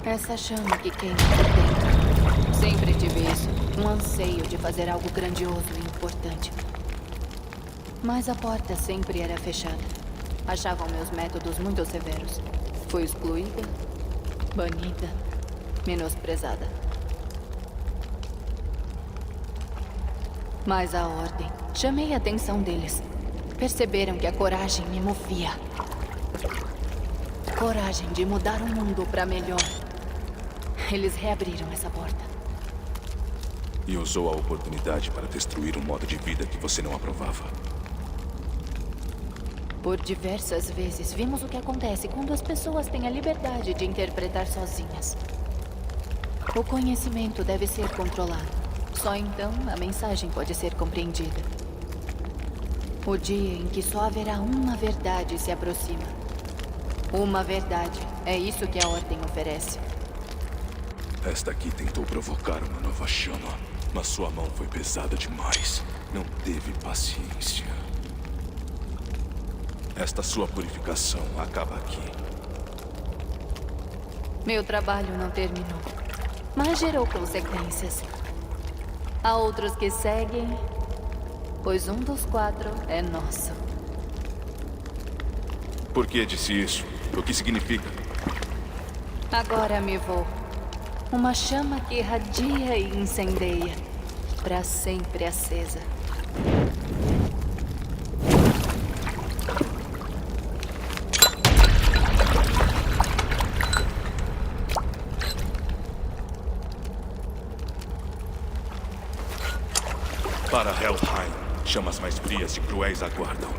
Essa chama que queima por dentro. Sempre tive isso. Um anseio de fazer algo grandioso e importante. Mas a porta sempre era fechada. Achavam meus métodos muito severos. Fui excluída, banida, menosprezada. Mas a ordem. Chamei a atenção deles. Perceberam que a coragem me movia. Coragem de mudar o mundo para melhor. Eles reabriram essa porta. E usou a oportunidade para destruir um modo de vida que você não aprovava. Por diversas vezes, vimos o que acontece quando as pessoas têm a liberdade de interpretar sozinhas. O conhecimento deve ser controlado. Só então a mensagem pode ser compreendida. O dia em que só haverá uma verdade se aproxima. Uma verdade. É isso que a Ordem oferece. Esta aqui tentou provocar uma nova chama, mas sua mão foi pesada demais. Não teve paciência. Esta sua purificação acaba aqui. Meu trabalho não terminou, mas gerou consequências. Há outros que seguem, pois um dos 4 é nosso. Por que disse isso? O que significa? Agora me vou. Uma chama que irradia e incendeia, para sempre acesa. Para Helheim, chamas mais frias e cruéis aguardam.